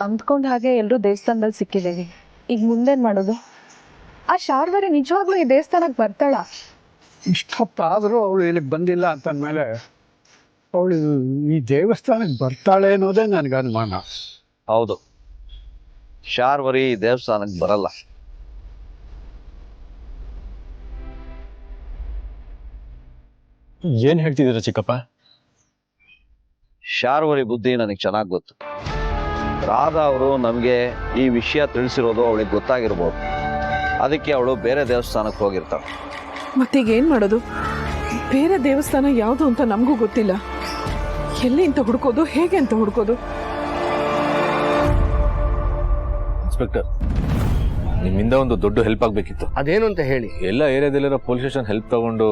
ಅಂದ್ಕೊಂಡ್ ಹಾಗೆ ಎಲ್ಲರೂ ದೇವಸ್ಥಾನದಲ್ಲಿ ಸಿಕ್ಕಿದ್ದೀವಿ. ಈಗ ಮುಂದೇನ್ ಮಾಡೋದು? ಆ ಶಾರ್ವರಿ ನಿಜವಾಗ್ಲೂ ಈ ದೇವಸ್ಥಾನಕ್ಕೆ ಬರ್ತಾಳ? ಇಷ್ಟೊತ್ತಾದರೂ ಅವಳು ಇಲ್ಲಿಗೆ ಬಂದಿಲ್ಲ ಅಂತಂದಮೇಲೆ ಅವಳು ಈ ದೇವಸ್ಥಾನಕ್ಕೆ ಬರ್ತಾಳೆ ಅನ್ನೋದೇ ನನಗೆ ಅನುಮಾನ. ಹೌದು, ಶಾರ್ವರಿ ದೇವಸ್ಥಾನಕ್ಕೆ ಬರಲ್ಲ. ಏನ್ ಹೇಳ್ತಿದ್ದೀರಾ ಚಿಕ್ಕಪ್ಪ? ಶಾರ್ವರಿ ಬುದ್ಧಿ ನನಗೆ ಚೆನ್ನಾಗಿ ಗೊತ್ತು. ರಾಧಾ ಅವರು ನಮಗೆ ಈ ವಿಷಯ ತಿಳಿಸಿರೋದು ಅವಳಿಗೆ ಗೊತ್ತಾಗಿರ್ಬೋದು. ಅದಕ್ಕೆ ಅವಳು ಬೇರೆ ದೇವಸ್ಥಾನಕ್ಕೆ ಹೋಗಿರ್ತಾಳೆ. ಮತ್ತೀಗ ಏನ್ ಮಾಡೋದು? ಬೇರೆ ದೇವಸ್ಥಾನ ಯಾವುದು ಅಂತ ನಮಗೂ ಗೊತ್ತಿಲ್ಲ. ಎಲ್ಲಿ ಅಂತ ಹುಡ್ಕೋದು, ಹೇಗೆ ಅಂತ ಹುಡ್ಕೋದು? ಇನ್ಸ್ಪೆಕ್ಟರ್, ನಿಮ್ಮಿಂದ ಒಂದು ದೊಡ್ಡ ಹೆಲ್ಪ್ ಆಗ್ಬೇಕಿತ್ತು. ಅದೇನು ಅಂತ ಹೇಳಿ. ಎಲ್ಲ ಏರಿಯಾದಲ್ಲಿರೋ ಪೊಲೀಸ್ ಸ್ಟೇಷನ್ ಹೆಲ್ಪ್ ತಗೊಂಡು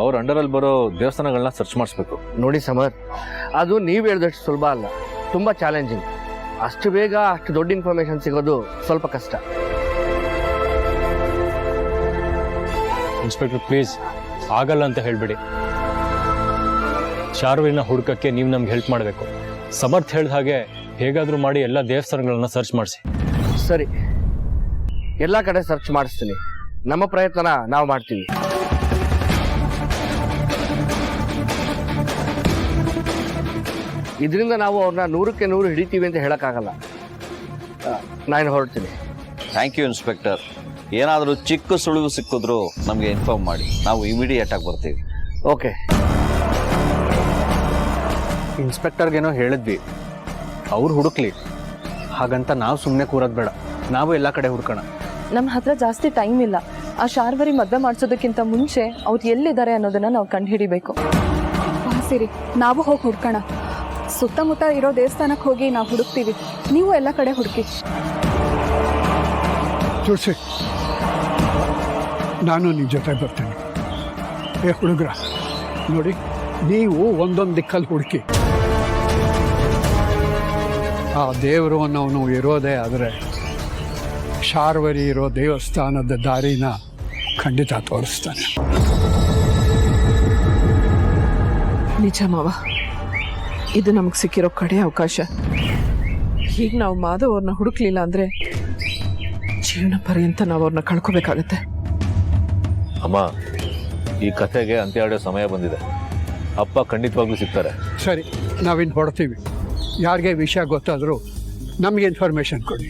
ಅವ್ರ ಅಂಡರಲ್ಲಿ ಬರೋ ದೇವಸ್ಥಾನಗಳನ್ನ ಸರ್ಚ್ ಮಾಡಿಸ್ಬೇಕು. ನೋಡಿ ಸಮರ್, ಅದು ನೀವು ಹೇಳಿದಷ್ಟು ಸುಲಭ ಅಲ್ಲ, ತುಂಬಾ ಚಾಲೆಂಜಿಂಗ್. ಅಷ್ಟು ಬೇಗ ಅಷ್ಟು ದೊಡ್ಡ ಇನ್ಫಾರ್ಮೇಶನ್ ಸಿಗೋದು ಸ್ವಲ್ಪ ಕಷ್ಟ. ಇನ್ಸ್ಪೆಕ್ಟರ್ ಪ್ಲೀಸ್, ಆಗಲ್ಲ ಅಂತ ಹೇಳ್ಬಿಡಿ. ಶಾರ್ವರಿನ ಹುಡುಕಕ್ಕೆ ನೀವು ನಮ್ಗೆ ಹೆಲ್ಪ್ ಮಾಡಬೇಕು. ಸಮರ್ಥ್ ಹೇಳಿದ ಹಾಗೆ ಹೇಗಾದ್ರೂ ಮಾಡಿ ಎಲ್ಲ ದೇವಸ್ಥಾನಗಳನ್ನ ಸರ್ಚ್ ಮಾಡಿಸಿ. ಸರಿ, ಎಲ್ಲ ಕಡೆ ಸರ್ಚ್ ಮಾಡಿಸ್ತೀನಿ. ನಮ್ಮ ಪ್ರಯತ್ನನ ನಾವು ಮಾಡ್ತೀವಿ. ಇದರಿಂದ ನಾವು ಅವ್ರನ್ನ 100ಕ್ಕೆ 100 ಹಿಡಿತೀವಿ ಅಂತ ಹೇಳಕ್ಕಾಗಲ್ಲ. ನಾನು ಹೊರಡ್ತೀನಿ. Thank you inspector. ಏನಾದರೂ ಚಿಕ್ಕ ಸುಳಿವು ಸಿಕ್ಕಿದ್ರು ನಮಗೆ ಇನ್ಫಾರ್ಮ್ ಮಾಡಿ, ನಾವು ಇಮಿಡಿಯೇಟ್ ಆಗಿ ಬರ್ತೀವಿ. ಓಕೆ. ಇನ್ಸ್ಪೆಕ್ಟರ್ಗೇನೋ ಹೇಳಿದ್ವಿ, ಅವ್ರು ಹುಡುಕ್ಲಿ. ಹಾಗಂತ ನಾವು ಸುಮ್ಮನೆ ಕೂರೋದು ಬೇಡ, ನಾವು ಎಲ್ಲ ಕಡೆ ಹುಡ್ಕೋಣ. ನಮ್ಮ ಹತ್ರ ಜಾಸ್ತಿ ಟೈಮ್ ಇಲ್ಲ. ಆ ಶಾರ್ವರಿ ಮದುವೆ ಮಾಡಿಸೋದಕ್ಕಿಂತ ಮುಂಚೆ ಅವ್ರು ಎಲ್ಲಿದ್ದಾರೆ ಅನ್ನೋದನ್ನ ನಾವು ಕಂಡುಹಿಡಿಬೇಕು. ಸಿರಿ, ನಾವು ಹೋಗಿ ಹುಡ್ಕೋಣ. ಸುತ್ತಮುತ್ತ ಇರೋ ದೇವಸ್ಥಾನಕ್ಕೆ ಹೋಗಿ ನಾವು ಹುಡುಕ್ತೀವಿ, ನೀವು ಎಲ್ಲ ಕಡೆ ಹುಡುಕಿ. ತುಳಸಿ, ನಾನು ನಿಮ್ಮ ಜೊತೆ ಬರ್ತೇನೆ. ಹುಡುಗ್ರ ನೋಡಿ, ನೀವು ಒಂದೊಂದು ದಿಕ್ಕಲ್ಲಿ ಹುಡುಕಿ. ಆ ದೇವರು ಅನ್ನೋನು ಇರೋದೇ ಆದರೆ ಶಾರ್ವರಿ ಇರೋ ದೇವಸ್ಥಾನದ ದಾರಿನ ಖಂಡಿತ ತೋರಿಸ್ತಾನೆ. ನಿಜ ಮಾವ, ಇದು ನಮಗೆ ಸಿಕ್ಕಿರೋ ಕಡೆ ಅವಕಾಶ. ಈಗ ನಾವು ಮಾಧವ್ ಅವ್ರನ್ನ ಹುಡುಕ್ಲಿಲ್ಲ ಅಂದ್ರೆ ಜೀವನ ಪರ್ಯಂತ ನಾವು ಅವ್ರನ್ನ ಕಳ್ಕೋಬೇಕಾಗತ್ತೆ. ಅಮ್ಮ, ಈ ಕಥೆಗೆ ಅಂತ್ಯ ಆಡೋ ಸಮಯ ಬಂದಿದೆ. ಅಪ್ಪ ಖಂಡಿತವಾಗ್ಲೂ ಸಿಗ್ತಾರೆ. ಸರಿ, ನಾವಿನ್ನು ಹೊಡ್ತೀವಿ. ಯಾರಿಗೆ ವಿಷಯ ಗೊತ್ತಾದರೂ ನಮಗೆ ಇನ್ಫಾರ್ಮೇಷನ್ ಕೊಡಿ.